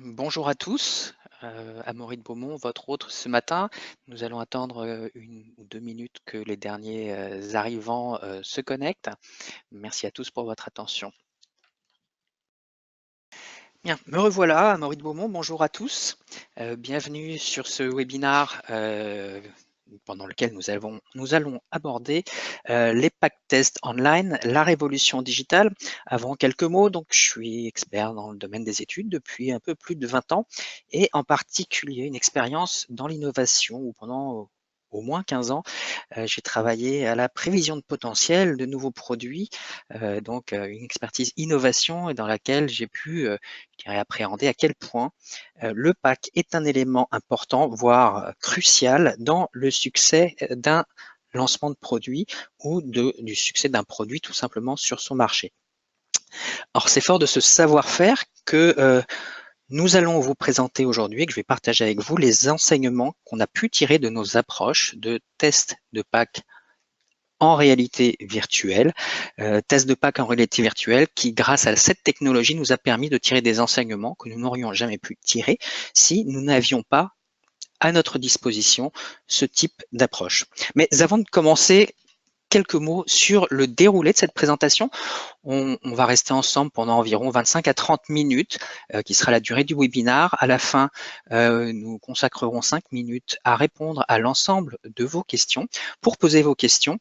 Bonjour à tous, Amaury de Beaumont, votre hôte ce matin. Nous allons attendre 1 ou 2 minutes que les derniers arrivants se connectent. Merci à tous pour votre attention. Bien, me revoilà, Amaury de Beaumont, bonjour à tous. Bienvenue sur ce webinaire pendant lequel nous allons aborder les pack tests online, la révolution digitale. Avant quelques mots, donc je suis expert dans le domaine des études depuis un peu plus de 20 ans et en particulier une expérience dans l'innovation où pendant au moins 15 ans, j'ai travaillé à la prévision de potentiel de nouveaux produits, donc une expertise innovation et dans laquelle j'ai pu, je dirais, appréhender à quel point le pack est un élément important, voire crucial dans le succès d'un lancement de produit ou du succès d'un produit tout simplement sur son marché. Alors c'est fort de ce savoir-faire que nous allons vous présenter aujourd'hui et que je vais partager avec vous les enseignements qu'on a pu tirer de nos approches de tests de pack en réalité virtuelle, test de pack en réalité virtuelle qui, grâce à cette technologie, nous a permis de tirer des enseignements que nous n'aurions jamais pu tirer si nous n'avions pas à notre disposition ce type d'approche. Mais avant de commencer, quelques mots sur le déroulé de cette présentation. On va rester ensemble pendant environ 25 à 30 minutes, qui sera la durée du webinaire. À la fin, nous consacrerons 5 minutes à répondre à l'ensemble de vos questions. Pour poser vos questions,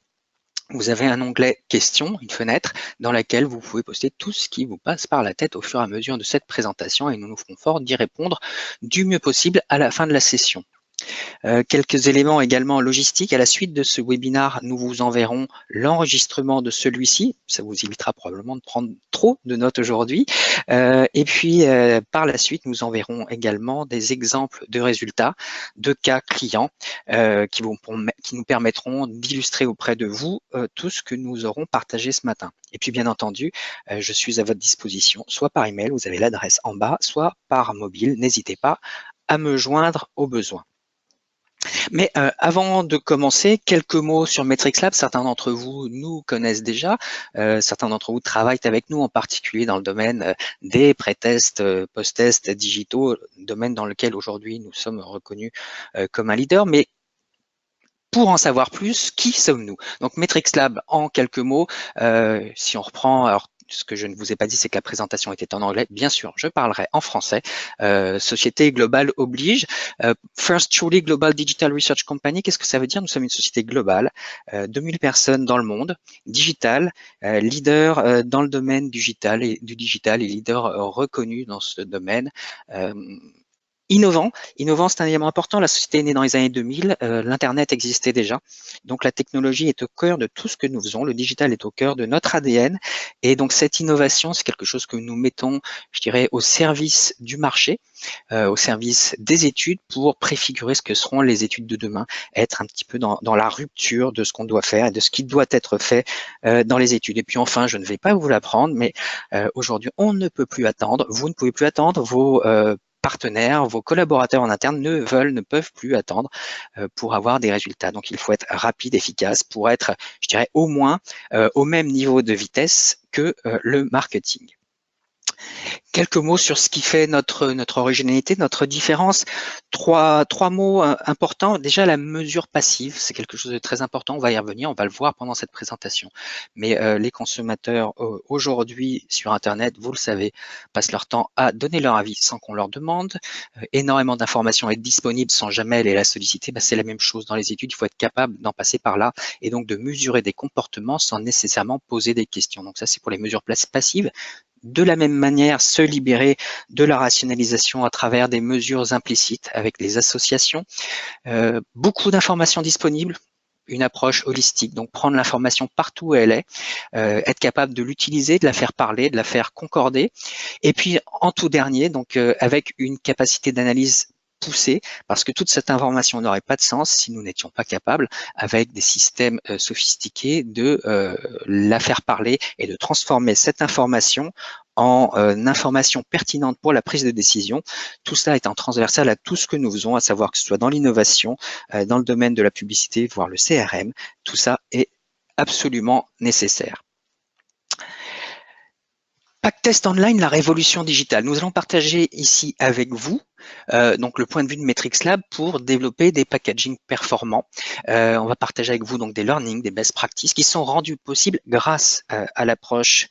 vous avez un onglet questions, une fenêtre dans laquelle vous pouvez poster tout ce qui vous passe par la tête au fur et à mesure de cette présentation et nous nous ferons fort d'y répondre du mieux possible à la fin de la session. Quelques éléments également logistiques. À la suite de ce webinaire, nous vous enverrons l'enregistrement de celui-ci. Ça vous évitera probablement de prendre trop de notes aujourd'hui. Et puis, par la suite, nous enverrons également des exemples de résultats, de cas clients qui nous permettront d'illustrer auprès de vous tout ce que nous aurons partagé ce matin. Et puis, bien entendu, je suis à votre disposition, soit par email, vous avez l'adresse en bas, soit par mobile. N'hésitez pas à me joindre au besoin. Mais avant de commencer, quelques mots sur Metrix Lab. Certains d'entre vous nous connaissent déjà, certains d'entre vous travaillent avec nous, en particulier dans le domaine des pré-tests, post-tests digitaux, domaine dans lequel aujourd'hui nous sommes reconnus comme un leader. Mais pour en savoir plus, qui sommes-nous? Donc Metrix Lab, en quelques mots, si on reprend, alors ce que je ne vous ai pas dit, c'est que la présentation était en anglais. Bien sûr, je parlerai en français. Société globale oblige. First Truly Global Digital Research Company, qu'est-ce que ça veut dire? Nous sommes une société globale, 2000 personnes dans le monde, digital, leader dans le domaine du digital et leader reconnu dans ce domaine. Innovant, c'est un élément important. La société est née dans les années 2000, l'Internet existait déjà. Donc la technologie est au cœur de tout ce que nous faisons. Le digital est au cœur de notre ADN. Et donc cette innovation, c'est quelque chose que nous mettons, je dirais, au service du marché, au service des études pour préfigurer ce que seront les études de demain, être un petit peu dans la rupture de ce qu'on doit faire et de ce qui doit être fait dans les études. Et puis enfin, je ne vais pas vous l'apprendre, mais aujourd'hui, on ne peut plus attendre. Vous ne pouvez plus attendre. Vos partenaires, vos collaborateurs en interne ne peuvent plus attendre pour avoir des résultats. Donc, il faut être rapide, efficace pour être, je dirais, au moins au même niveau de vitesse que le marketing. Quelques mots sur ce qui fait notre originalité, notre différence. Trois mots importants. Déjà, la mesure passive, c'est quelque chose de très important. On va y revenir, on va le voir pendant cette présentation. Mais les consommateurs aujourd'hui sur Internet, vous le savez, passent leur temps à donner leur avis sans qu'on leur demande. Énormément d'informations être disponibles sans jamais aller la solliciter. C'est la même chose dans les études. Il faut être capable d'en passer par là et donc de mesurer des comportements sans nécessairement poser des questions. Donc ça, c'est pour les mesures passives. De la même manière, se libérer de la rationalisation à travers des mesures implicites avec les associations. Beaucoup d'informations disponibles, une approche holistique, donc prendre l'information partout où elle est, être capable de l'utiliser, de la faire parler, de la faire concorder. Et puis, en tout dernier, donc avec une capacité d'analyse poussée, parce que toute cette information n'aurait pas de sens si nous n'étions pas capables, avec des systèmes sophistiqués, de la faire parler et de transformer cette information en information pertinente pour la prise de décision. Tout cela étant transversal à tout ce que nous faisons, à savoir que ce soit dans l'innovation, dans le domaine de la publicité, voire le CRM, tout ça est absolument nécessaire. Packtest Online, la révolution digitale. Nous allons partager ici avec vous donc le point de vue de Metrix Lab pour développer des packaging performants. On va partager avec vous donc des learnings, des best practices qui sont rendus possibles grâce à l'approche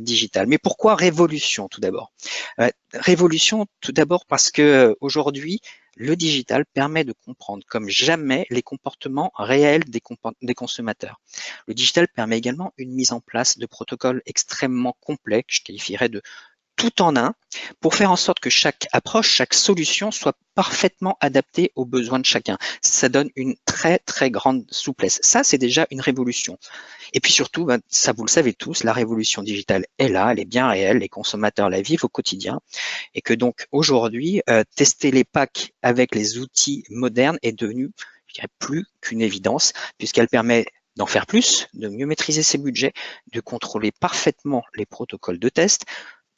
digitale. Mais pourquoi révolution tout d'abord? Révolution tout d'abord parce que aujourd'hui, le digital permet de comprendre comme jamais les comportements réels des consommateurs. Le digital permet également une mise en place de protocoles extrêmement complets, que je qualifierais de tout en un, pour faire en sorte que chaque approche, chaque solution soit parfaitement adaptée aux besoins de chacun. Ça donne une très très grande souplesse. Ça, c'est déjà une révolution. Et puis surtout, ça vous le savez tous, la révolution digitale est là, elle est bien réelle, les consommateurs la vivent au quotidien, et que donc aujourd'hui, tester les packs avec les outils modernes est devenu, je dirais, plus qu'une évidence, puisqu'elle permet d'en faire plus, de mieux maîtriser ses budgets, de contrôler parfaitement les protocoles de test,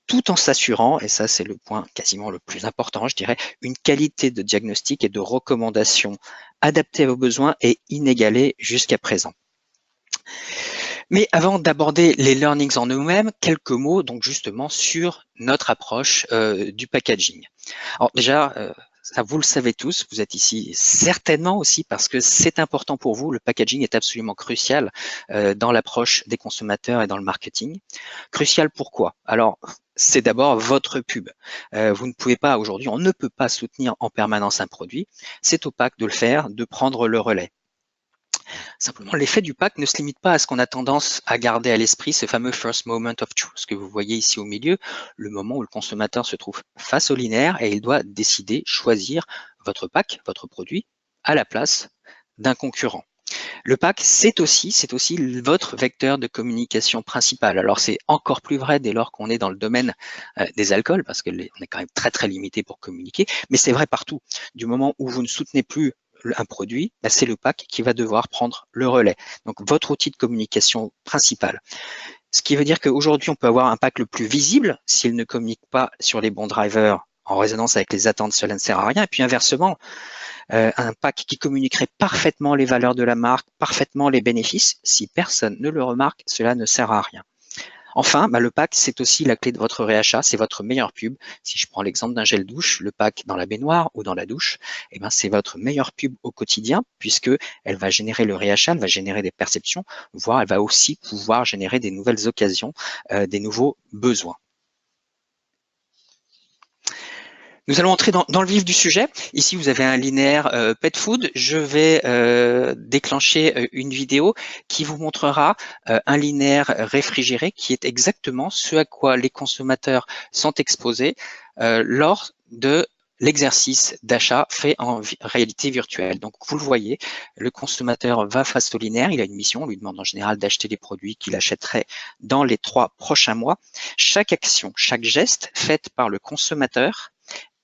tout en s'assurant, et ça c'est le point quasiment le plus important, je dirais, une qualité de diagnostic et de recommandation adaptée à vos besoins et inégalée jusqu'à présent. Mais avant d'aborder les learnings en eux-mêmes, quelques mots donc justement sur notre approche du packaging. Alors déjà, ça vous le savez tous, vous êtes ici certainement aussi parce que c'est important pour vous, le packaging est absolument crucial dans l'approche des consommateurs et dans le marketing. Crucial pourquoi? Alors, c'est d'abord votre pub. Vous ne pouvez pas aujourd'hui, on ne peut pas soutenir en permanence un produit, c'est au pack de le faire, de prendre le relais. Simplement, l'effet du pack ne se limite pas à ce qu'on a tendance à garder à l'esprit, ce fameux first moment of truth que vous voyez ici au milieu, le moment où le consommateur se trouve face au linéaire et il doit décider, choisir votre pack, votre produit, à la place d'un concurrent. Le pack, c'est aussi votre vecteur de communication principal. Alors, c'est encore plus vrai dès lors qu'on est dans le domaine des alcools, parce qu'on est quand même très, très limité pour communiquer, mais c'est vrai partout. Du moment où vous ne soutenez plus un produit, c'est le pack qui va devoir prendre le relais. Donc, votre outil de communication principal. Ce qui veut dire qu'aujourd'hui, on peut avoir un pack le plus visible s'il ne communique pas sur les bons drivers en résonance avec les attentes, cela ne sert à rien. Et puis inversement, un pack qui communiquerait parfaitement les valeurs de la marque, parfaitement les bénéfices, si personne ne le remarque, cela ne sert à rien. Enfin, le pack, c'est aussi la clé de votre réachat, c'est votre meilleure pub. Si je prends l'exemple d'un gel douche, le pack dans la baignoire ou dans la douche, c'est votre meilleure pub au quotidien, puisque elle va générer le réachat, elle va générer des perceptions, voire elle va aussi pouvoir générer des nouvelles occasions, des nouveaux besoins. Nous allons entrer dans le vif du sujet. Ici, vous avez un linéaire pet food. Je vais déclencher une vidéo qui vous montrera un linéaire réfrigéré qui est exactement ce à quoi les consommateurs sont exposés lors de l'exercice d'achat fait en réalité virtuelle. Donc, vous le voyez, le consommateur va face au linéaire, il a une mission, on lui demande en général d'acheter des produits qu'il achèterait dans les 3 prochains mois. Chaque action, chaque geste fait par le consommateur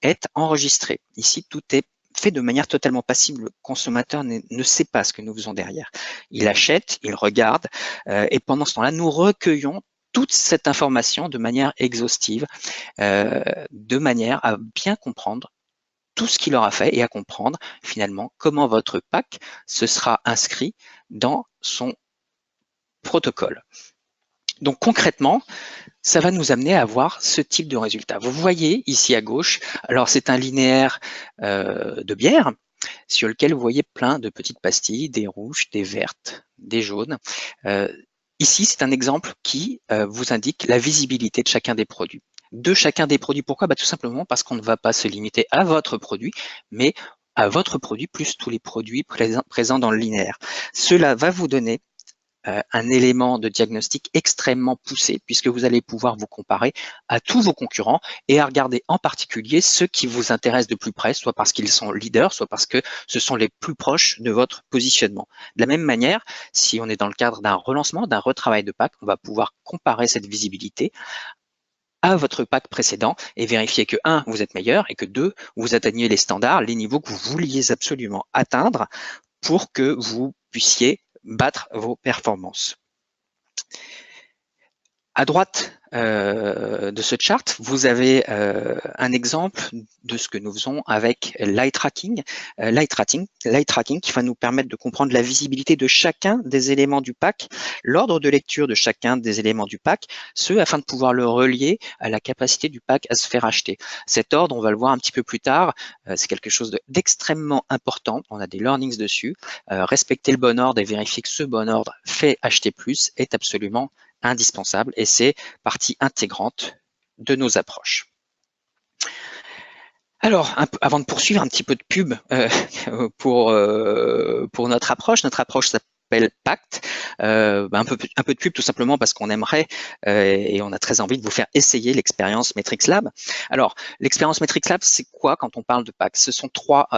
est enregistré. Ici, tout est fait de manière totalement passive. Le consommateur ne sait pas ce que nous faisons derrière. Il achète, il regarde, et pendant ce temps-là, nous recueillons toute cette information de manière exhaustive, de manière à bien comprendre tout ce qu'il aura fait et à comprendre finalement comment votre pack se sera inscrit dans son protocole. Donc concrètement, ça va nous amener à avoir ce type de résultat. Vous voyez ici à gauche, alors c'est un linéaire de bière sur lequel vous voyez plein de petites pastilles, des rouges, des vertes, des jaunes. Ici, c'est un exemple qui vous indique la visibilité de chacun des produits. De chacun des produits, pourquoi? Tout simplement parce qu'on ne va pas se limiter à votre produit, mais à votre produit plus tous les produits présents dans le linéaire. Cela va vous donner un élément de diagnostic extrêmement poussé puisque vous allez pouvoir vous comparer à tous vos concurrents et à regarder en particulier ceux qui vous intéressent de plus près, soit parce qu'ils sont leaders, soit parce que ce sont les plus proches de votre positionnement. De la même manière, si on est dans le cadre d'un relancement, d'un retravail de pack, on va pouvoir comparer cette visibilité à votre pack précédent et vérifier que 1, vous êtes meilleur et que 2, vous atteignez les standards, les niveaux que vous vouliez absolument atteindre pour que vous puissiez battre vos performances. À droite de ce chart, vous avez un exemple de ce que nous faisons avec l'eye tracking, qui va nous permettre de comprendre la visibilité de chacun des éléments du pack, l'ordre de lecture de chacun des éléments du pack, ce afin de pouvoir le relier à la capacité du pack à se faire acheter. Cet ordre, on va le voir un petit peu plus tard, c'est quelque chose d'extrêmement important. On a des learnings dessus. Respecter le bon ordre et vérifier que ce bon ordre fait acheter plus est absolument indispensable et c'est partie intégrante de nos approches. Alors, avant de poursuivre, un petit peu de pub pour notre approche. Notre approche s'appelle Pacte. Un peu de pub tout simplement parce qu'on aimerait et on a très envie de vous faire essayer l'expérience Metrics Lab. Alors, l'expérience Metrics Lab, c'est quoi quand on parle de Pacte? Ce sont trois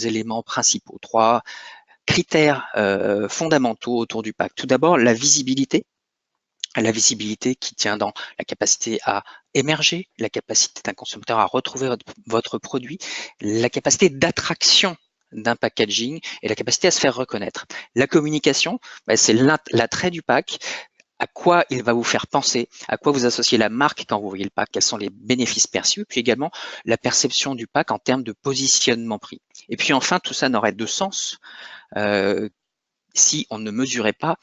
éléments principaux, trois critères fondamentaux autour du Pacte. Tout d'abord, la visibilité qui tient dans la capacité à émerger, la capacité d'un consommateur à retrouver votre produit, la capacité d'attraction d'un packaging et la capacité à se faire reconnaître. La communication, c'est l'attrait du pack, à quoi il va vous faire penser, à quoi vous associez la marque quand vous voyez le pack, quels sont les bénéfices perçus, puis également la perception du pack en termes de positionnement prix. Et puis enfin, tout ça n'aurait de sens si on ne mesurait pas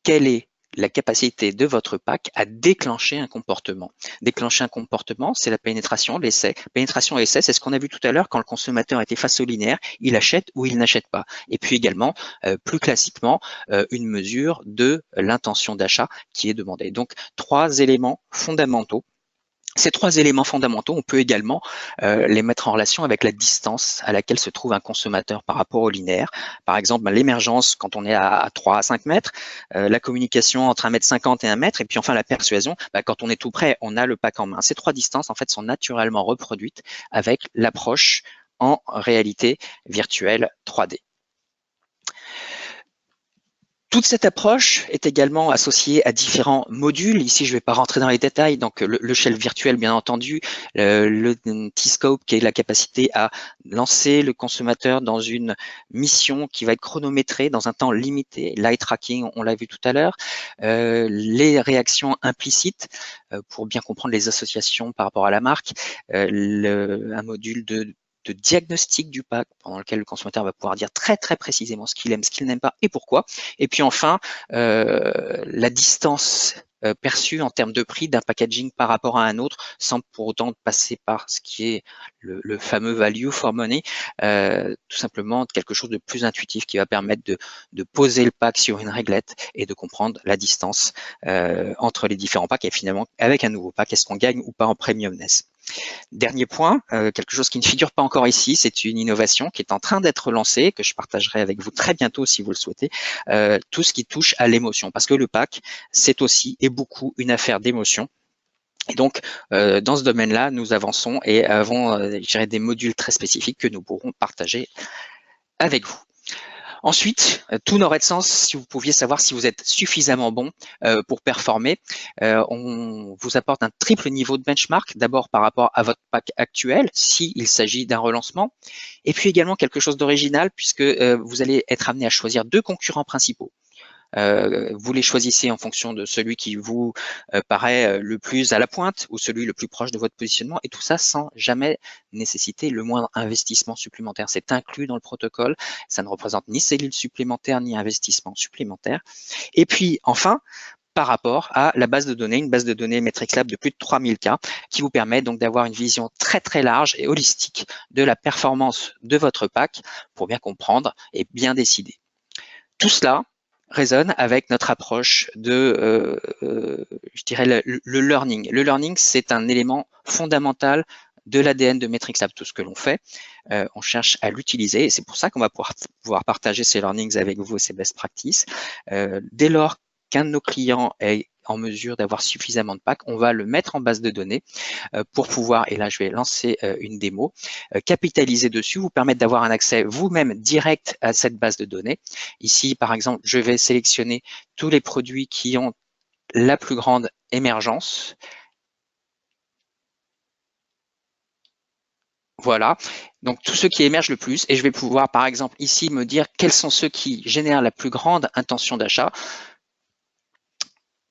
quelle est la capacité de votre pack à déclencher un comportement. Déclencher un comportement, c'est la pénétration, l'essai. Pénétration et essai, c'est ce qu'on a vu tout à l'heure quand le consommateur était face au linéaire, il achète ou il n'achète pas. Et puis également, plus classiquement, une mesure de l'intention d'achat qui est demandée. Donc, trois éléments fondamentaux. Ces trois éléments fondamentaux, on peut également les mettre en relation avec la distance à laquelle se trouve un consommateur par rapport au linéaire. Par exemple, l'émergence quand on est à 3 à 5 mètres, la communication entre 1,50 m et 1 mètre, et puis enfin la persuasion, quand on est tout près, on a le pack en main. Ces trois distances, en fait, sont naturellement reproduites avec l'approche en réalité virtuelle 3D. Toute cette approche est également associée à différents modules. Ici, je ne vais pas rentrer dans les détails. Donc, le shelf virtuel, bien entendu, le T-Scope, qui est la capacité à lancer le consommateur dans une mission qui va être chronométrée dans un temps limité. L'eye tracking, on l'a vu tout à l'heure. Les réactions implicites, pour bien comprendre les associations par rapport à la marque. Un module de diagnostic du pack pendant lequel le consommateur va pouvoir dire très précisément ce qu'il aime, ce qu'il n'aime pas et pourquoi. Et puis enfin, la distance perçue en termes de prix d'un packaging par rapport à un autre sans pour autant passer par ce qui est le fameux value for money, tout simplement quelque chose de plus intuitif qui va permettre de poser le pack sur une réglette et de comprendre la distance entre les différents packs et finalement avec un nouveau pack, est-ce qu'on gagne ou pas en premiumness. Dernier point, quelque chose qui ne figure pas encore ici, c'est une innovation qui est en train d'être lancée, que je partagerai avec vous très bientôt si vous le souhaitez, tout ce qui touche à l'émotion, parce que le pack, c'est aussi et beaucoup une affaire d'émotion. Et donc, dans ce domaine-là, nous avançons et avons, je dirais, des modules très spécifiques que nous pourrons partager avec vous. Ensuite, tout n'aurait de sens si vous pouviez savoir si vous êtes suffisamment bon pour performer. On vous apporte un triple niveau de benchmark, d'abord par rapport à votre pack actuel, s'il s'agit d'un relancement, et puis également quelque chose d'original, puisque vous allez être amené à choisir deux concurrents principaux. Vous les choisissez en fonction de celui qui vous paraît le plus à la pointe ou celui le plus proche de votre positionnement, et tout ça sans jamais nécessiter le moindre investissement supplémentaire. C'est inclus dans le protocole, ça ne représente ni cellule supplémentaire ni investissement supplémentaire. Et puis enfin, par rapport à la base de données, une base de données Metrics Lab de plus de 3000 cas qui vous permet donc d'avoir une vision très large et holistique de la performance de votre pack pour bien comprendre et bien décider. Tout cela résonne avec notre approche de, je dirais, le learning. Le learning, c'est un élément fondamental de l'ADN de Metrics Lab. Tout ce que l'on fait, on cherche à l'utiliser et c'est pour ça qu'on va pouvoir partager ces learnings avec vous, ces best practices. Dès lors qu'un de nos clients est en mesure d'avoir suffisamment de packs, on va le mettre en base de données pour pouvoir, et là je vais lancer une démo, capitaliser dessus, vous permettre d'avoir un accès vous-même direct à cette base de données. Ici, par exemple, je vais sélectionner tous les produits qui ont la plus grande émergence. Voilà, donc tous ceux qui émergent le plus, et je vais pouvoir, par exemple, ici me dire quels sont ceux qui génèrent la plus grande intention d'achat.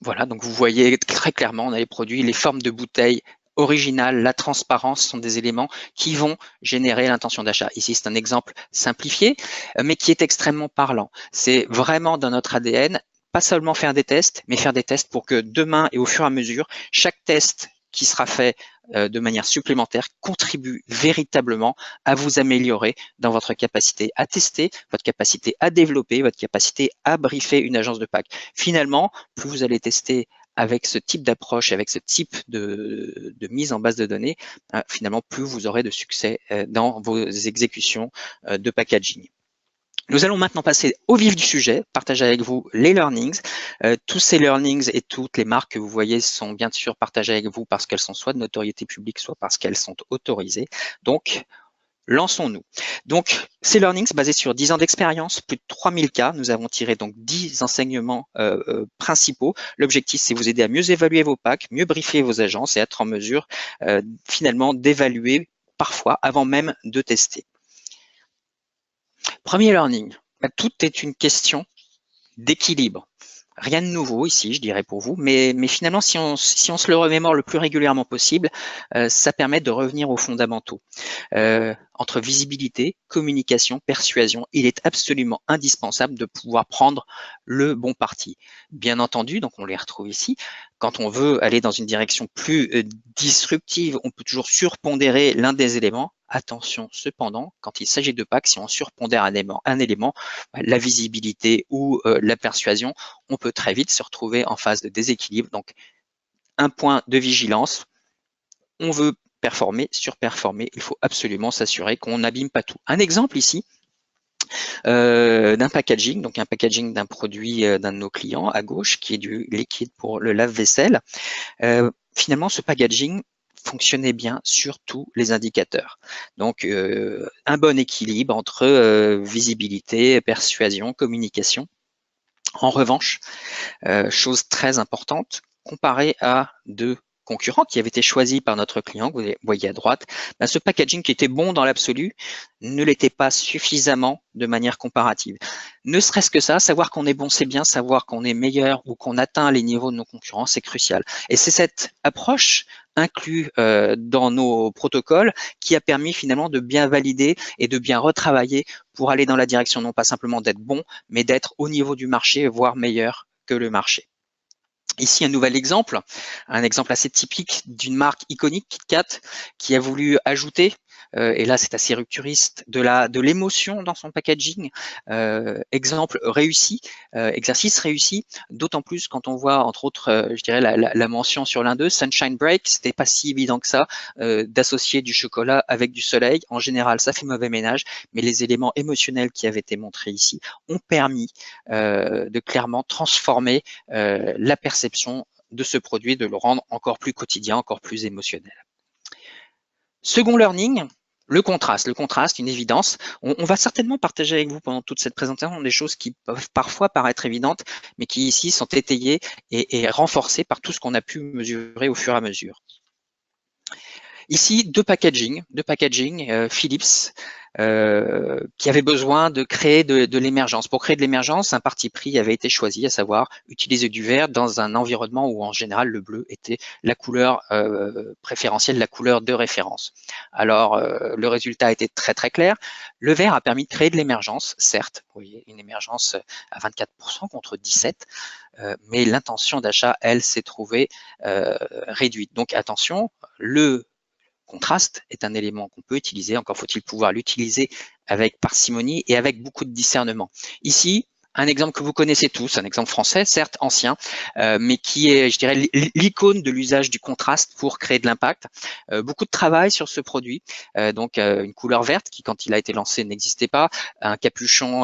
Voilà, donc vous voyez très clairement, on a les produits, les formes de bouteilles originales, la transparence sont des éléments qui vont générer l'intention d'achat. Ici, c'est un exemple simplifié, mais qui est extrêmement parlant. C'est vraiment dans notre ADN, pas seulement faire des tests, mais faire des tests pour que demain et au fur et à mesure, chaque test qui sera fait de manière supplémentaire contribue véritablement à vous améliorer dans votre capacité à tester, votre capacité à développer, votre capacité à briefer une agence de pack. Finalement, plus vous allez tester avec ce type d'approche, avec ce type de mise en base de données, finalement, plus vous aurez de succès dans vos exécutions de packaging. Nous allons maintenant passer au vif du sujet, partager avec vous les learnings. Tous ces learnings et toutes les marques que vous voyez sont bien sûr partagées avec vous parce qu'elles sont soit de notoriété publique, soit parce qu'elles sont autorisées. Donc, lançons-nous. Donc, ces learnings basés sur 10 ans d'expérience, plus de 3000 cas, nous avons tiré donc 10 enseignements principaux. L'objectif, c'est vous aider à mieux évaluer vos packs, mieux briefer vos agences et être en mesure finalement d'évaluer parfois avant même de tester. Premier learning, tout est une question d'équilibre. Rien de nouveau ici, je dirais pour vous, mais finalement, si on se le remémore le plus régulièrement possible, ça permet de revenir aux fondamentaux. Entre visibilité, communication, persuasion, il est absolument indispensable de pouvoir prendre le bon parti. Bien entendu, donc on les retrouve ici, quand on veut aller dans une direction plus disruptive, on peut toujours surpondérer l'un des éléments. Attention cependant, quand il s'agit de packs, si on surpondère un élément, la visibilité ou la persuasion, on peut très vite se retrouver en phase de déséquilibre. Donc, un point de vigilance, on veut performer, surperformer, il faut absolument s'assurer qu'on n'abîme pas tout. Un exemple ici d'un packaging, donc un packaging d'un produit d'un de nos clients à gauche, qui est du liquide pour le lave-vaisselle. Finalement, ce packaging fonctionnait bien sur tous les indicateurs. Donc, un bon équilibre entre visibilité, persuasion, communication. En revanche, chose très importante, comparé à deux concurrents qui avaient été choisis par notre client, que vous voyez à droite, ce packaging qui était bon dans l'absolu ne l'était pas suffisamment de manière comparative. Ne serait-ce que ça, savoir qu'on est bon, c'est bien, savoir qu'on est meilleur ou qu'on atteint les niveaux de nos concurrents, c'est crucial. Et c'est cette approche inclus dans nos protocoles qui a permis finalement de bien valider et de bien retravailler pour aller dans la direction non pas simplement d'être bon, mais d'être au niveau du marché, voire meilleur que le marché. Ici, un nouvel exemple, un exemple assez typique d'une marque iconique, KitKat, qui a voulu ajouter, et là c'est assez rupturiste, de l'émotion dans son packaging. Exemple réussi, exercice réussi, d'autant plus quand on voit entre autres, je dirais la mention sur l'un d'eux, Sunshine Break, c'était pas si évident que ça d'associer du chocolat avec du soleil. En général, ça fait mauvais ménage, mais les éléments émotionnels qui avaient été montrés ici ont permis de clairement transformer la perception de ce produit, de le rendre encore plus quotidien, encore plus émotionnel. Second learning, le contraste, une évidence. On va certainement partager avec vous pendant toute cette présentation des choses qui peuvent parfois paraître évidentes, mais qui ici sont étayées et renforcées par tout ce qu'on a pu mesurer au fur et à mesure. Ici, deux packaging Philips, qui avait besoin de créer de l'émergence. Pour créer de l'émergence, un parti pris avait été choisi, à savoir utiliser du vert dans un environnement où en général le bleu était la couleur préférentielle, la couleur de référence. Alors le résultat était très très clair. Le vert a permis de créer de l'émergence, certes, vous voyez, une émergence à 24% contre 17%, mais l'intention d'achat, elle, s'est trouvée réduite. Donc attention, le contraste est un élément qu'on peut utiliser, encore faut-il pouvoir l'utiliser avec parcimonie et avec beaucoup de discernement. Ici, un exemple que vous connaissez tous, un exemple français, certes ancien, mais qui est, je dirais, l'icône de l'usage du contraste pour créer de l'impact. Beaucoup de travail sur ce produit, donc une couleur verte qui, quand il a été lancé, n'existait pas, un capuchon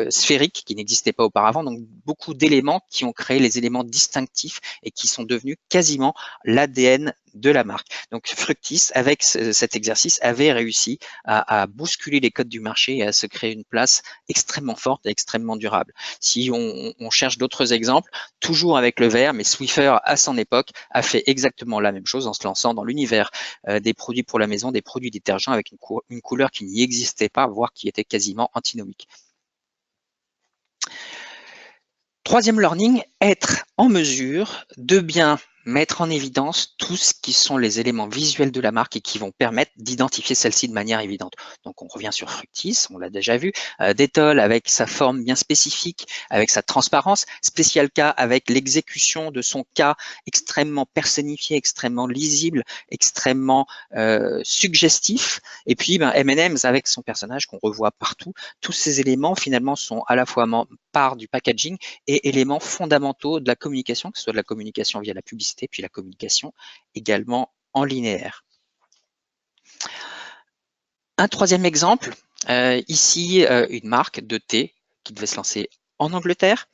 sphérique qui n'existait pas auparavant, donc beaucoup d'éléments qui ont créé les éléments distinctifs et qui sont devenus quasiment l'ADN de la marque. Donc Fructis, avec cet exercice, avait réussi à bousculer les codes du marché et à se créer une place extrêmement forte et extrêmement durable. Si on cherche d'autres exemples, toujours avec le vert, mais Swiffer, à son époque, a fait exactement la même chose en se lançant dans l'univers des produits pour la maison, des produits détergents avec une couleur qui n'y existait pas, voire qui était quasiment antinomique. Troisième learning, être en mesure de bien mettre en évidence tout ce qui sont les éléments visuels de la marque et qui vont permettre d'identifier celle-ci de manière évidente. Donc on revient sur Fructis, on l'a déjà vu, Dettol avec sa forme bien spécifique, avec sa transparence, Special K avec l'exécution de son K extrêmement personnifié, extrêmement lisible, extrêmement suggestif, et puis M&M's avec son personnage qu'on revoit partout. Tous ces éléments finalement sont à la fois part du packaging et éléments fondamentaux de la communication, que ce soit de la communication via la publicité, puis la communication également en linéaire. Un troisième exemple, ici une marque de thé qui devait se lancer en Angleterre,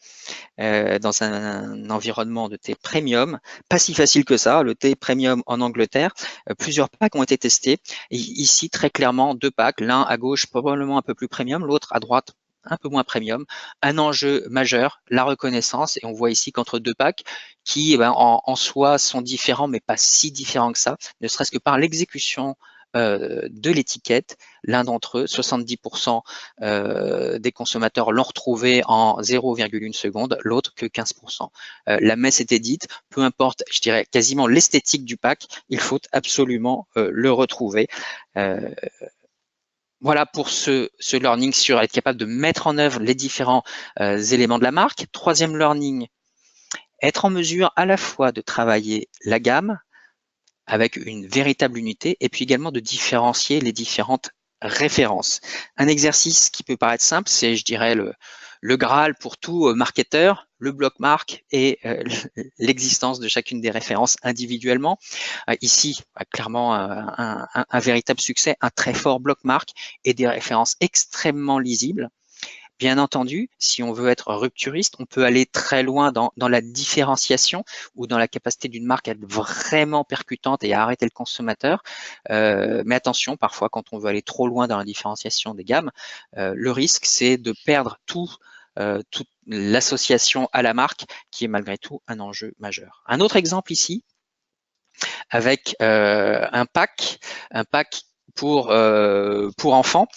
dans un environnement de thé premium. Pas si facile que ça, le thé premium en Angleterre. Plusieurs packs ont été testés. Et ici, très clairement, deux packs, l'un à gauche probablement un peu plus premium, l'autre à droite un peu moins premium. Un enjeu majeur, la reconnaissance. Et on voit ici qu'entre deux packs qui en soi sont différents, mais pas si différents que ça, ne serait-ce que par l'exécution de l'étiquette. L'un d'entre eux, 70% des consommateurs l'ont retrouvé en 0,1 seconde, l'autre que 15%. La messe était dite, peu importe, je dirais quasiment l'esthétique du pack, il faut absolument le retrouver. Voilà pour ce learning sur être capable de mettre en œuvre les différents éléments de la marque. Troisième learning, être en mesure à la fois de travailler la gamme avec une véritable unité et puis également de différencier les différentes références. Un exercice qui peut paraître simple, c'est, je dirais, le Graal pour tout marketeur, le bloc marque et l'existence de chacune des références individuellement. Ici, clairement, un véritable succès, un très fort bloc marque et des références extrêmement lisibles. Bien entendu, si on veut être rupturiste, on peut aller très loin dans la différenciation ou dans la capacité d'une marque à être vraiment percutante et à arrêter le consommateur. Mais attention, parfois, quand on veut aller trop loin dans la différenciation des gammes, le risque, c'est de perdre toute l'association à la marque, qui est malgré tout un enjeu majeur. Un autre exemple ici, avec un pack pour enfants,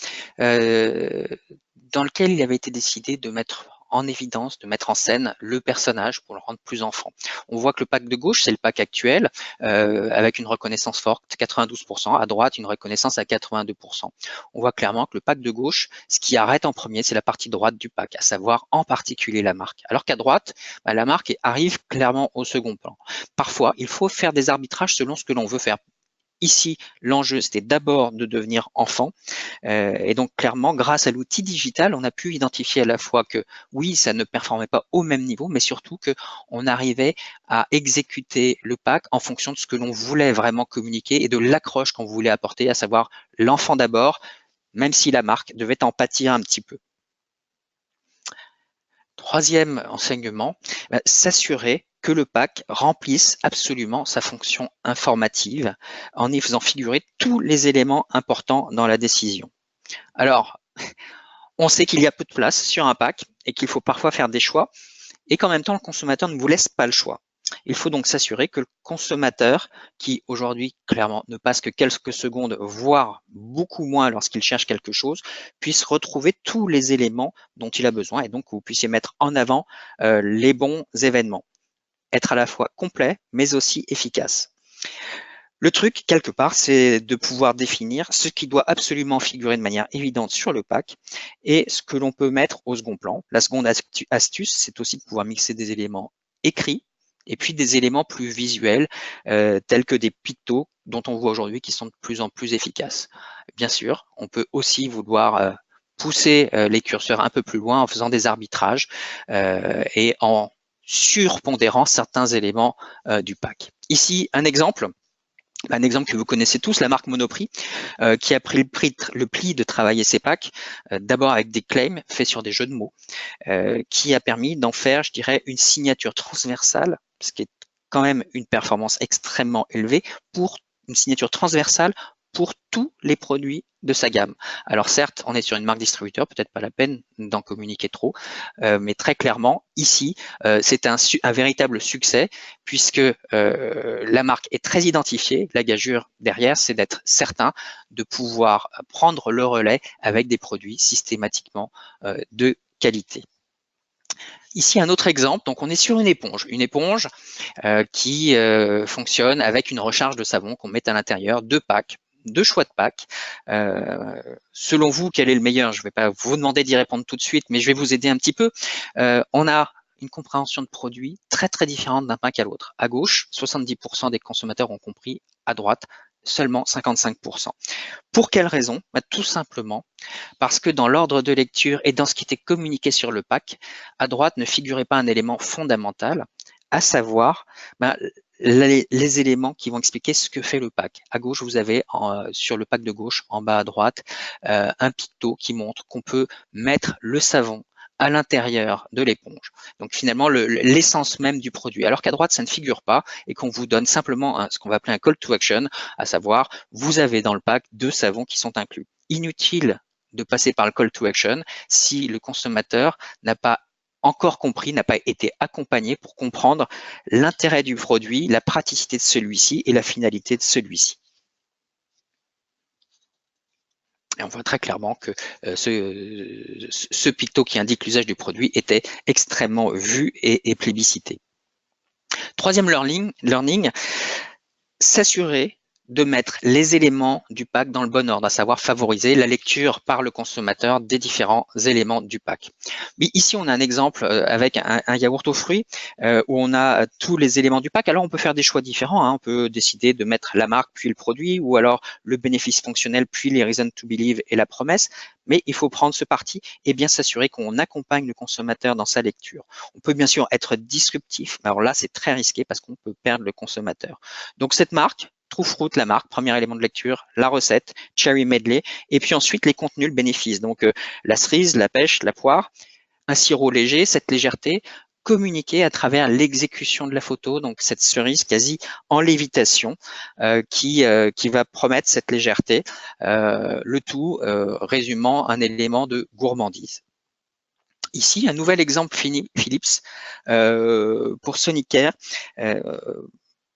dans lequel il avait été décidé de mettre en évidence, de mettre en scène le personnage pour le rendre plus enfant. On voit que le pack de gauche, c'est le pack actuel, avec une reconnaissance forte, 92%, à droite, une reconnaissance à 82%. On voit clairement que le pack de gauche, ce qui arrête en premier, c'est la partie droite du pack, à savoir en particulier la marque. Alors qu'à droite, la marque arrive clairement au second plan. Parfois, il faut faire des arbitrages selon ce que l'on veut faire. Ici, l'enjeu, c'était d'abord de devenir enfant. Et donc, clairement, grâce à l'outil digital, on a pu identifier à la fois que, oui, ça ne performait pas au même niveau, mais surtout qu'on arrivait à exécuter le pack en fonction de ce que l'on voulait vraiment communiquer et de l'accroche qu'on voulait apporter, à savoir l'enfant d'abord, même si la marque devait en pâtir un petit peu. Troisième enseignement, s'assurer que le pack remplisse absolument sa fonction informative en y faisant figurer tous les éléments importants dans la décision. Alors, on sait qu'il y a peu de place sur un pack et qu'il faut parfois faire des choix et qu'en même temps, le consommateur ne vous laisse pas le choix. Il faut donc s'assurer que le consommateur, qui aujourd'hui clairement ne passe que quelques secondes, voire beaucoup moins lorsqu'il cherche quelque chose, puisse retrouver tous les éléments dont il a besoin et donc que vous puissiez mettre en avant les bons événements. Être à la fois complet, mais aussi efficace. Le truc, quelque part, c'est de pouvoir définir ce qui doit absolument figurer de manière évidente sur le pack et ce que l'on peut mettre au second plan. La seconde astuce, c'est aussi de pouvoir mixer des éléments écrits et puis des éléments plus visuels, tels que des pictos dont on voit aujourd'hui qui sont de plus en plus efficaces. Bien sûr, on peut aussi vouloir pousser les curseurs un peu plus loin en faisant des arbitrages et en surpondérant certains éléments du pack. Ici, un exemple que vous connaissez tous, la marque Monoprix, qui a pris le pli de travailler ses packs, d'abord avec des claims faits sur des jeux de mots, qui a permis d'en faire, je dirais, une signature transversale, ce qui est quand même une performance extrêmement élevée, pour une signature transversale pour tous les produits de sa gamme. Alors certes, on est sur une marque distributeur, peut-être pas la peine d'en communiquer trop, mais très clairement, ici, c'est un véritable succès puisque la marque est très identifiée. La gageure derrière, c'est d'être certain de pouvoir prendre le relais avec des produits systématiquement de qualité. Ici, un autre exemple. Donc, on est sur une éponge qui fonctionne avec une recharge de savon qu'on met à l'intérieur, deux choix de packs. Selon vous, quel est le meilleur? Je ne vais pas vous demander d'y répondre tout de suite, mais je vais vous aider un petit peu. On a une compréhension de produit très très différente d'un pack à l'autre. À gauche, 70% des consommateurs ont compris. À droite, seulement 55%. Pour quelle raison? Tout simplement parce que dans l'ordre de lecture et dans ce qui était communiqué sur le pack, à droite ne figurait pas un élément fondamental, à savoir les éléments qui vont expliquer ce que fait le pack. À gauche, vous avez sur le pack de gauche, en bas à droite, un picto qui montre qu'on peut mettre le savon à l'intérieur de l'éponge. Donc finalement, l'essence même du produit. Alors qu'à droite, ça ne figure pas et qu'on vous donne simplement ce qu'on va appeler un call to action, à savoir, vous avez dans le pack 2 savons qui sont inclus. Inutile de passer par le call to action si le consommateur n'a pas encore compris, n'a pas été accompagné pour comprendre l'intérêt du produit, la praticité de celui-ci et la finalité de celui-ci. Et on voit très clairement que ce picto qui indique l'usage du produit était extrêmement vu et plébiscité. Troisième learning, s'assurer de mettre les éléments du pack dans le bon ordre, à savoir favoriser la lecture par le consommateur des différents éléments du pack. Mais ici, on a un exemple avec un yaourt aux fruits où on a tous les éléments du pack. Alors, on peut faire des choix différents. Hein. On peut décider de mettre la marque puis le produit, ou alors le bénéfice fonctionnel puis les reasons to believe et la promesse. Mais il faut prendre ce parti et bien s'assurer qu'on accompagne le consommateur dans sa lecture. On peut bien sûr être disruptif. Alors là, c'est très risqué parce qu'on peut perdre le consommateur. Donc, cette marque, True-Fruit, la marque, premier élément de lecture, la recette, Cherry Medley, et puis ensuite les contenus, le bénéfice. Donc la cerise, la pêche, la poire, un sirop léger, cette légèreté, communiquée à travers l'exécution de la photo, donc cette cerise quasi en lévitation qui va promettre cette légèreté, le tout résumant un élément de gourmandise. Ici, un nouvel exemple Philips pour Sonicare.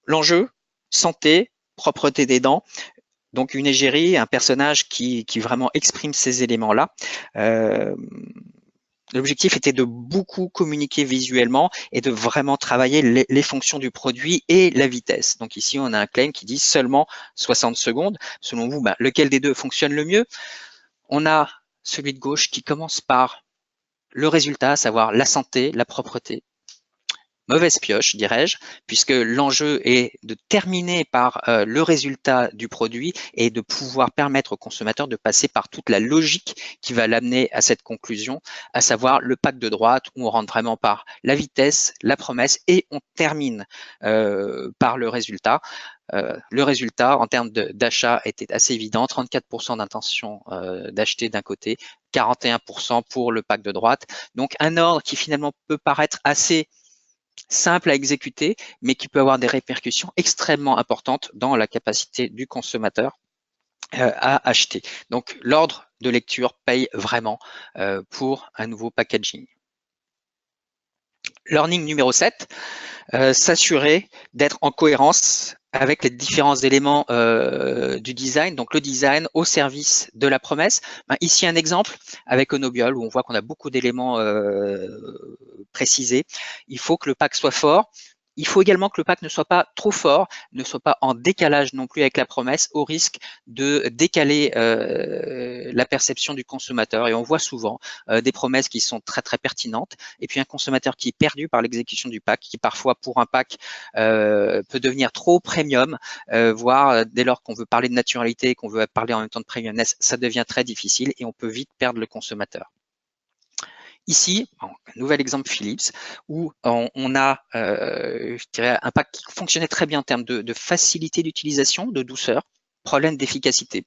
L'enjeu, santé, propreté des dents, donc une égérie, un personnage qui vraiment exprime ces éléments-là. L'objectif était de beaucoup communiquer visuellement et de vraiment travailler les fonctions du produit et la vitesse. Donc ici, on a un claim qui dit seulement 60 secondes. Selon vous, lequel des deux fonctionne le mieux? On a celui de gauche qui commence par le résultat, à savoir la santé, la propreté. Mauvaise pioche, dirais-je, puisque l'enjeu est de terminer par le résultat du produit et de pouvoir permettre au consommateur de passer par toute la logique qui va l'amener à cette conclusion, à savoir le pack de droite où on rentre vraiment par la vitesse, la promesse et on termine par le résultat. Le résultat en termes d'achat était assez évident, 34% d'intention d'acheter d'un côté, 41% pour le pack de droite. Donc un ordre qui finalement peut paraître assez simple à exécuter, mais qui peut avoir des répercussions extrêmement importantes dans la capacité du consommateur à acheter. Donc, l'ordre de lecture paye vraiment pour un nouveau packaging. Learning numéro 7, s'assurer d'être en cohérence avec les différents éléments du design, donc le design au service de la promesse. Ici, un exemple avec Onobiol où on voit qu'on a beaucoup d'éléments précisés. Il faut que le pack soit fort. Il faut également que le pack ne soit pas trop fort, ne soit pas en décalage non plus avec la promesse, au risque de décaler la perception du consommateur. Et on voit souvent des promesses qui sont très très pertinentes, et puis un consommateur qui est perdu par l'exécution du pack, qui parfois pour un pack peut devenir trop premium, voire dès lors qu'on veut parler de naturalité et qu'on veut parler en même temps de premiumness, ça devient très difficile et on peut vite perdre le consommateur. Ici, un nouvel exemple Philips, où on a je dirais, un pack qui fonctionnait très bien en termes de facilité d'utilisation, de douceur, problème d'efficacité.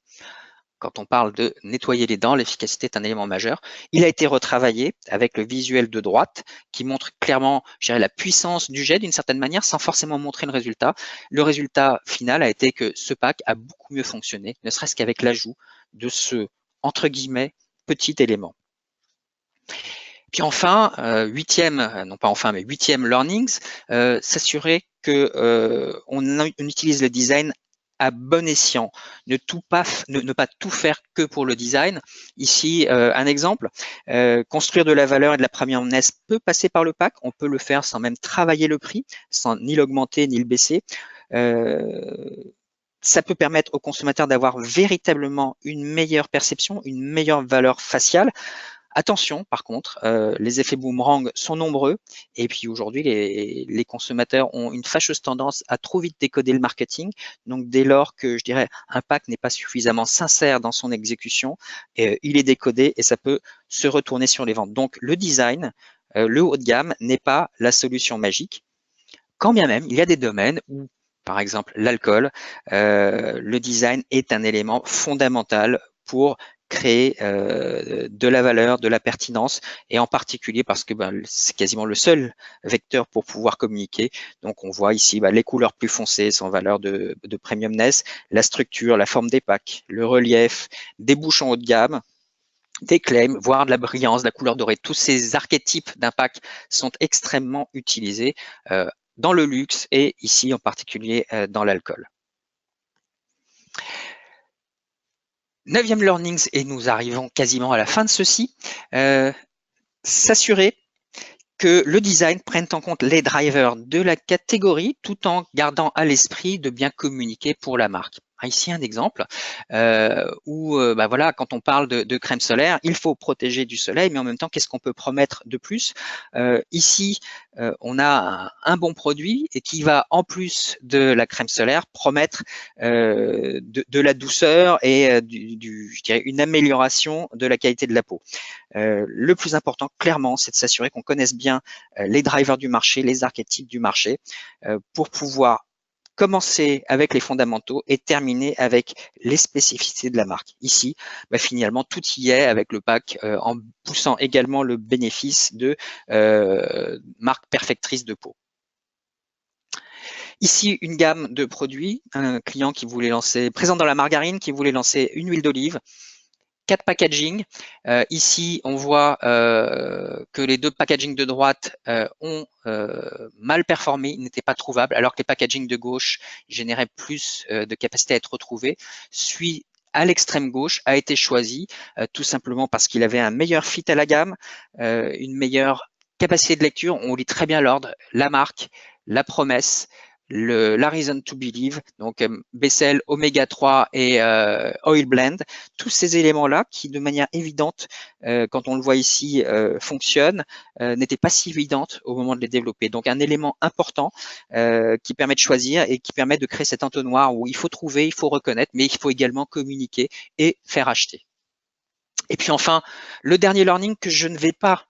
Quand on parle de nettoyer les dents, l'efficacité est un élément majeur. Il a été retravaillé avec le visuel de droite qui montre clairement, je dirais, la puissance du jet d'une certaine manière sans forcément montrer le résultat. Le résultat final a été que ce pack a beaucoup mieux fonctionné, ne serait-ce qu'avec l'ajout de ce, entre guillemets, petit élément. Puis enfin, huitième learnings, s'assurer que on utilise le design à bon escient, ne pas tout faire que pour le design. Ici, un exemple, construire de la valeur et de la premiumness peut passer par le pack, on peut le faire sans même travailler le prix, sans ni l'augmenter ni le baisser. Ça peut permettre aux consommateurs d'avoir véritablement une meilleure perception, une meilleure valeur faciale. Attention, par contre, les effets boomerang sont nombreux et puis aujourd'hui, les consommateurs ont une fâcheuse tendance à trop vite décoder le marketing. Donc, dès lors que, je dirais, un pack n'est pas suffisamment sincère dans son exécution, il est décodé et ça peut se retourner sur les ventes. Donc, le design, le haut de gamme n'est pas la solution magique. Quand bien même, il y a des domaines où, par exemple, l'alcool, le design est un élément fondamental pour créer de la valeur, de la pertinence, et en particulier parce que c'est quasiment le seul vecteur pour pouvoir communiquer. Donc on voit ici les couleurs plus foncées sans valeur de premiumness, la structure, la forme des packs, le relief, des bouchons haut de gamme, des claims, voire de la brillance, de la couleur dorée. Tous ces archétypes d'un pack sont extrêmement utilisés dans le luxe et ici en particulier dans l'alcool. 9e learnings, et nous arrivons quasiment à la fin de ceci, s'assurer que le design prenne en compte les drivers de la catégorie tout en gardant à l'esprit de bien communiquer pour la marque. Ici un exemple où voilà, quand on parle de crème solaire, il faut protéger du soleil, mais en même temps, qu'est-ce qu'on peut promettre de plus? Ici, on a un bon produit et qui va, en plus de la crème solaire, promettre de la douceur et je dirais une amélioration de la qualité de la peau. Le plus important, clairement, c'est de s'assurer qu'on connaisse bien les drivers du marché, les archétypes du marché, pour pouvoir commencer avec les fondamentaux et terminer avec les spécificités de la marque. Ici, finalement, tout y est avec le pack en poussant également le bénéfice de marque perfectrice de peau. Ici, une gamme de produits, un client qui voulait lancer, présent dans la margarine, qui voulait lancer une huile d'olive, 4 packaging. Ici, on voit que les 2 packaging de droite ont mal performé, ils n'étaient pas trouvables, alors que les packaging de gauche généraient plus de capacité à être retrouvés. Celui à l'extrême gauche a été choisi tout simplement parce qu'il avait un meilleur fit à la gamme, une meilleure capacité de lecture. On lit très bien l'ordre, la marque, la promesse, la reason to believe, donc Bessel, Oméga 3 et Oil Blend, tous ces éléments-là qui, de manière évidente, quand on le voit ici, fonctionnent, n'étaient pas si évidentes au moment de les développer. Donc un élément important qui permet de choisir et qui permet de créer cet entonnoir où il faut trouver, il faut reconnaître, mais il faut également communiquer et faire acheter. Et puis enfin, le dernier learning que je ne vais pas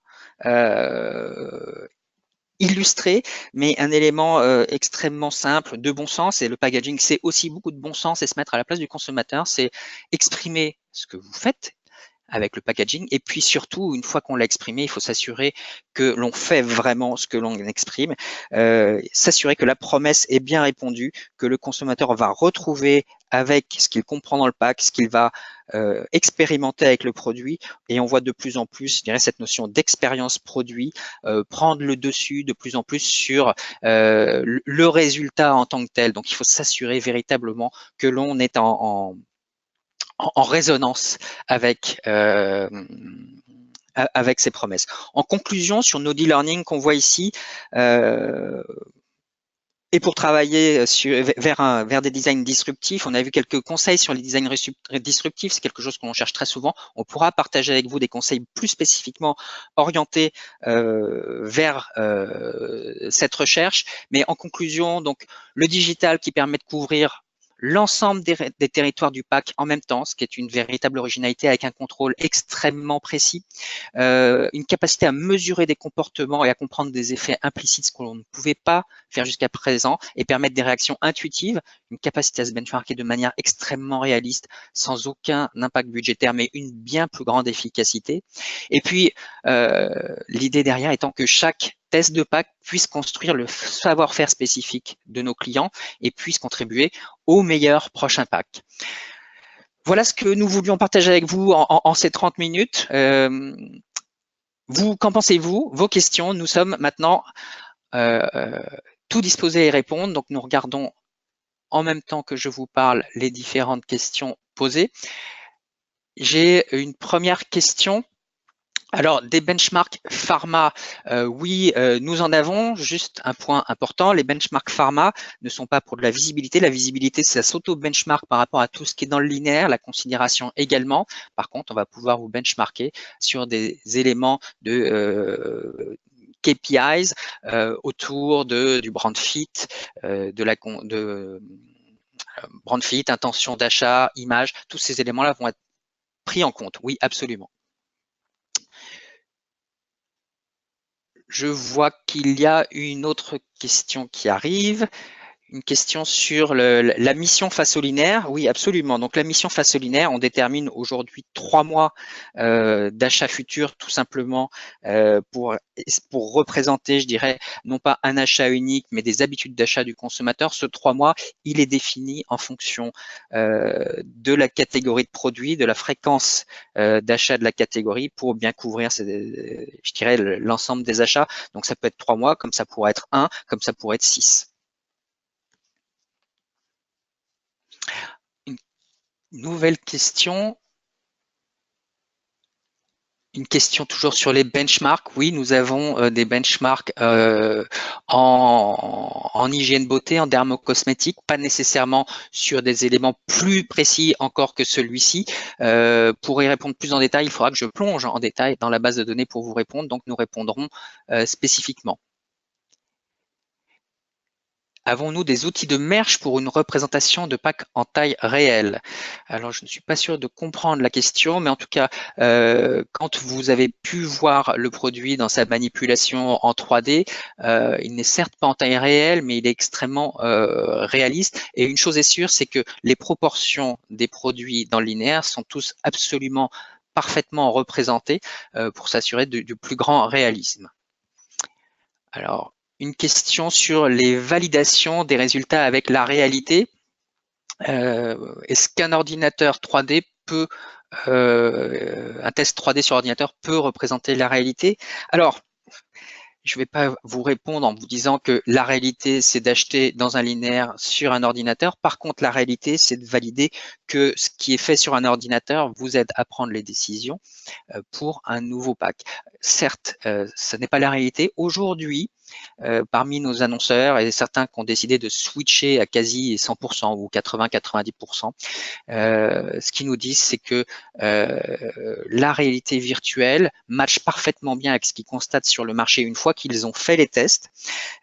illustré, mais un élément extrêmement simple, de bon sens, et le packaging, c'est aussi beaucoup de bon sens et se mettre à la place du consommateur, c'est exprimer ce que vous faites avec le packaging, et puis surtout, une fois qu'on l'a exprimé, il faut s'assurer que l'on fait vraiment ce que l'on exprime, s'assurer que la promesse est bien répondue, que le consommateur va retrouver avec ce qu'il comprend dans le pack, ce qu'il va expérimenter avec le produit, et on voit de plus en plus, je dirais, cette notion d'expérience produit prendre le dessus de plus en plus sur le résultat en tant que tel. Donc, il faut s'assurer véritablement que l'on est en résonance avec ces promesses. En conclusion, sur nos e-learning qu'on voit ici, et pour travailler vers des designs disruptifs, on a vu quelques conseils sur les designs disruptifs, c'est quelque chose qu'on cherche très souvent. On pourra partager avec vous des conseils plus spécifiquement orientés vers cette recherche. Mais en conclusion, donc le digital qui permet de couvrir l'ensemble des territoires du pack en même temps, ce qui est une véritable originalité avec un contrôle extrêmement précis, une capacité à mesurer des comportements et à comprendre des effets implicites, ce qu'on ne pouvait pas faire jusqu'à présent, et permettre des réactions intuitives, une capacité à se benchmarker de manière extrêmement réaliste, sans aucun impact budgétaire, mais une bien plus grande efficacité. Et puis, l'idée derrière étant que chaque test de pack puisse construire le savoir-faire spécifique de nos clients et puisse contribuer au meilleur prochain pack. Voilà ce que nous voulions partager avec vous en ces 30 minutes. Qu'en pensez-vous? Vos questions, nous sommes maintenant tout disposés à y répondre. Donc, nous regardons en même temps que je vous parle les différentes questions posées. J'ai une première question. Alors, des benchmarks pharma, oui, nous en avons. Juste un point important, les benchmarks pharma ne sont pas pour de la visibilité. La visibilité, ça s'auto-benchmark par rapport à tout ce qui est dans le linéaire, la considération également. Par contre, on va pouvoir vous benchmarker sur des éléments de KPIs autour du brand fit, brand fit, intention d'achat, image. Tous ces éléments-là vont être pris en compte. Oui, absolument. Je vois qu'il y a une autre question qui arrive. Une question sur la mission face au linéaire. Oui, absolument. Donc, la mission face au linéaire, on détermine aujourd'hui 3 mois d'achat futur, tout simplement, pour représenter, je dirais, non pas un achat unique, mais des habitudes d'achat du consommateur. Ce 3 mois, il est défini en fonction de la catégorie de produits, de la fréquence d'achat de la catégorie pour bien couvrir, je dirais, l'ensemble des achats. Donc, ça peut être 3 mois, comme ça pourrait être 1, comme ça pourrait être 6. Nouvelle question. Une question toujours sur les benchmarks. Oui, nous avons des benchmarks en hygiène beauté, en dermocosmétique, pas nécessairement sur des éléments plus précis encore que celui-ci. Pour y répondre plus en détail, il faudra que je plonge en détail dans la base de données pour vous répondre, donc nous répondrons spécifiquement. Avons-nous des outils de merge pour une représentation de pack en taille réelle? Alors, je ne suis pas sûr de comprendre la question, mais en tout cas, quand vous avez pu voir le produit dans sa manipulation en 3D, il n'est certes pas en taille réelle, mais il est extrêmement réaliste. Et une chose est sûre, c'est que les proportions des produits dans le linéaire sont tous absolument parfaitement représentées pour s'assurer du plus grand réalisme. Alors, une question sur les validations des résultats avec la réalité. Est-ce qu'un ordinateur 3D peut, un test 3D sur ordinateur peut représenter la réalité? Alors, je ne vais pas vous répondre en vous disant que la réalité, c'est d'acheter dans un linéaire sur un ordinateur. Par contre, la réalité, c'est de valider que ce qui est fait sur un ordinateur vous aide à prendre les décisions pour un nouveau pack. Certes, ce n'est pas la réalité. Aujourd'hui, parmi nos annonceurs et certains qui ont décidé de switcher à quasi 100% ou 80-90%, ce qu'ils nous disent, c'est que la réalité virtuelle matche parfaitement bien avec ce qu'ils constatent sur le marché une fois qu'ils ont fait les tests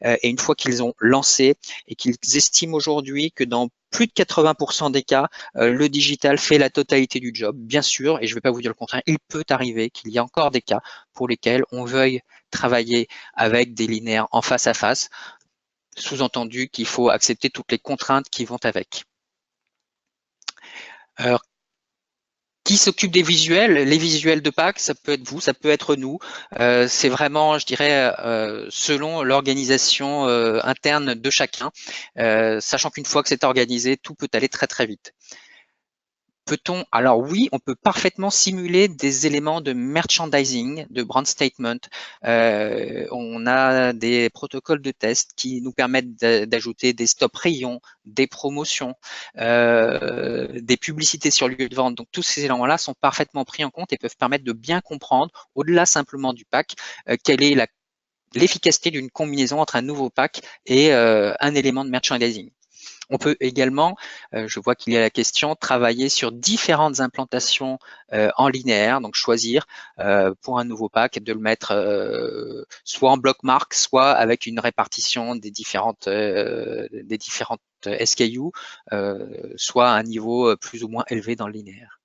et une fois qu'ils ont lancé et qu'ils estiment aujourd'hui que dans plus de 80% des cas, le digital fait la totalité du job. Bien sûr, et je ne vais pas vous dire le contraire, il peut arriver qu'il y ait encore des cas pour lesquels on veuille travailler avec des linéaires en face à face, sous-entendu qu'il faut accepter toutes les contraintes qui vont avec. Alors, qui s'occupe des visuels? Les visuels de Pâques, ça peut être vous, ça peut être nous. C'est vraiment, je dirais, selon l'organisation interne de chacun, sachant qu'une fois que c'est organisé, tout peut aller très très vite. Peut-on, alors oui, on peut parfaitement simuler des éléments de merchandising, de brand statement. On a des protocoles de test qui nous permettent d'ajouter des stop rayons, des promotions, des publicités sur lieu de vente. Donc tous ces éléments-là sont parfaitement pris en compte et peuvent permettre de bien comprendre, au-delà simplement du pack, quelle est l'efficacité d'une combinaison entre un nouveau pack et un élément de merchandising. On peut également, je vois qu'il y a la question, travailler sur différentes implantations en linéaire, donc choisir pour un nouveau pack de le mettre soit en bloc marque, soit avec une répartition des différentes SKU, soit à un niveau plus ou moins élevé dans le linéaire.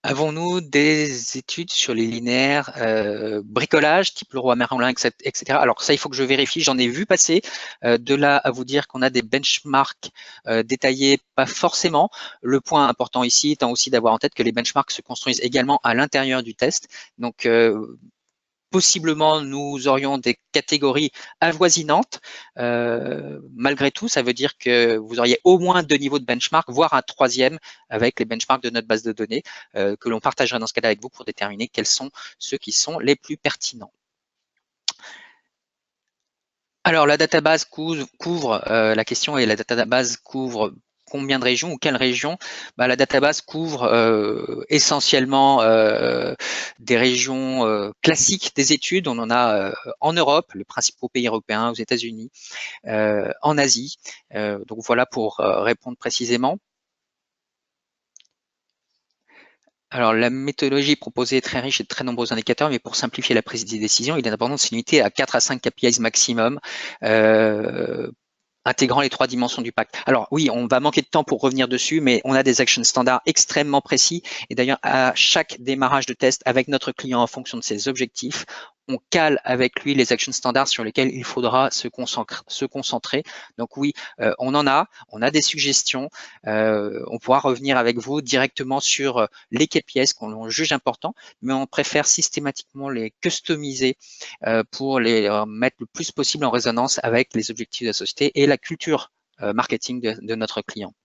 Avons-nous des études sur les linéaires bricolage, type Leroy Merlin, etc. Alors ça, il faut que je vérifie, j'en ai vu passer. De là à vous dire qu'on a des benchmarks détaillés, pas forcément. Le point important ici étant aussi d'avoir en tête que les benchmarks se construisent également à l'intérieur du test. Donc, possiblement, nous aurions des catégories avoisinantes. Malgré tout, ça veut dire que vous auriez au moins 2 niveaux de benchmark, voire un 3e avec les benchmarks de notre base de données que l'on partagerait dans ce cas-là avec vous pour déterminer quels sont ceux qui sont les plus pertinents. Alors, la database couvre la question est la database couvre combien de régions ou quelles régions? La database couvre essentiellement des régions classiques des études. On en a en Europe, les principaux pays européens, aux États-Unis, en Asie. Donc voilà pour répondre précisément. Alors, la méthodologie proposée est très riche et de très nombreux indicateurs, mais pour simplifier la prise des décisions, il est important de se limiter à 4 à 5 KPIs maximum, intégrant les 3 dimensions du pacte. Alors oui, on va manquer de temps pour revenir dessus, mais on a des action standards extrêmement précis. Et d'ailleurs, à chaque démarrage de test avec notre client en fonction de ses objectifs, on cale avec lui les action standards sur lesquels il faudra se concentrer. Donc oui, on a des suggestions. On pourra revenir avec vous directement sur les KPIs qu'on juge importants, mais on préfère systématiquement les customiser pour les mettre le plus possible en résonance avec les objectifs de la société et la culture marketing de notre client.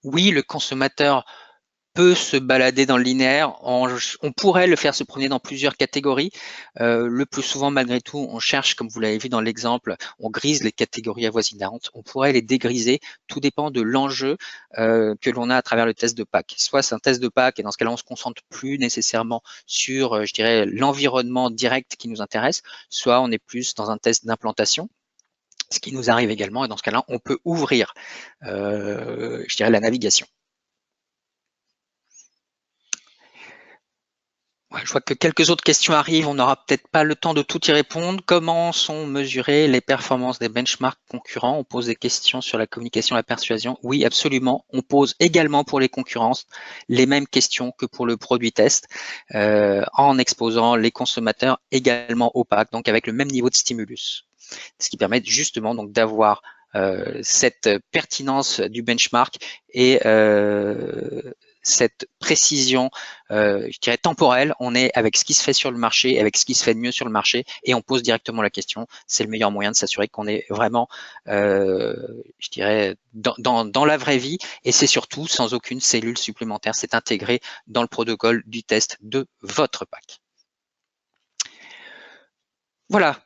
Oui, le consommateur peut se balader dans le linéaire. On pourrait le faire se promener dans plusieurs catégories. Le plus souvent, malgré tout, on cherche, comme vous l'avez vu dans l'exemple, on grise les catégories avoisinantes. On pourrait les dégriser. Tout dépend de l'enjeu que l'on a à travers le test de PAC. Soit c'est un test de PAC et dans ce cas-là, on se concentre plus nécessairement sur, je dirais, l'environnement direct qui nous intéresse. Soit on est plus dans un test d'implantation, ce qui nous arrive également. Et dans ce cas-là, on peut ouvrir, je dirais, la navigation. Ouais, je vois que quelques autres questions arrivent, on n'aura peut-être pas le temps de tout y répondre. Comment sont mesurées les performances des benchmarks concurrents? On pose des questions sur la communication et la persuasion. Oui, absolument. On pose également pour les concurrences les mêmes questions que pour le produit test, en exposant les consommateurs également opaques, donc avec le même niveau de stimulus. Ce qui permet justement donc d'avoir cette pertinence du benchmark et cette précision, je dirais temporelle. On est avec ce qui se fait sur le marché, avec ce qui se fait de mieux sur le marché, et on pose directement la question. C'est le meilleur moyen de s'assurer qu'on est vraiment, je dirais, dans la vraie vie, et c'est surtout sans aucune cellule supplémentaire. C'est intégré dans le protocole du test de votre pack. Voilà.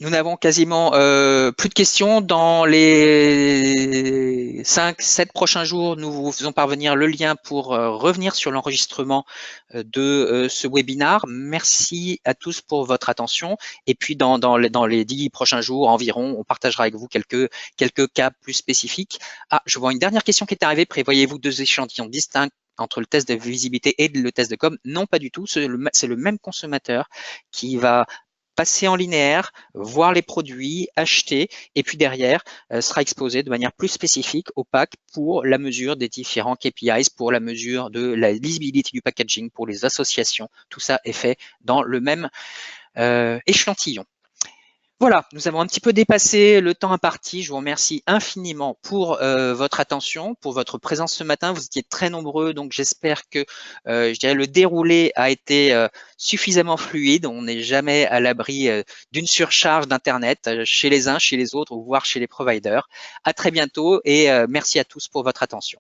Nous n'avons quasiment plus de questions. Dans les 5-7 prochains jours, nous vous faisons parvenir le lien pour revenir sur l'enregistrement de ce webinaire. Merci à tous pour votre attention. Et puis, dans les 10 prochains jours environ, on partagera avec vous quelques cas plus spécifiques. Ah, je vois une dernière question qui est arrivée. Prévoyez-vous 2 échantillons distincts entre le test de visibilité et le test de com? Non, pas du tout. C'est le même consommateur qui va passer en linéaire, voir les produits, acheter, et puis derrière sera exposé de manière plus spécifique au pack pour la mesure des différents KPIs, pour la mesure de la lisibilité du packaging, pour les associations. Tout ça est fait dans le même échantillon. Voilà, nous avons un petit peu dépassé le temps imparti. Je vous remercie infiniment pour votre attention, pour votre présence ce matin. Vous étiez très nombreux, donc j'espère que je dirais le déroulé a été suffisamment fluide. On n'est jamais à l'abri d'une surcharge d'Internet chez les uns, chez les autres, ou voire chez les providers. À très bientôt et merci à tous pour votre attention.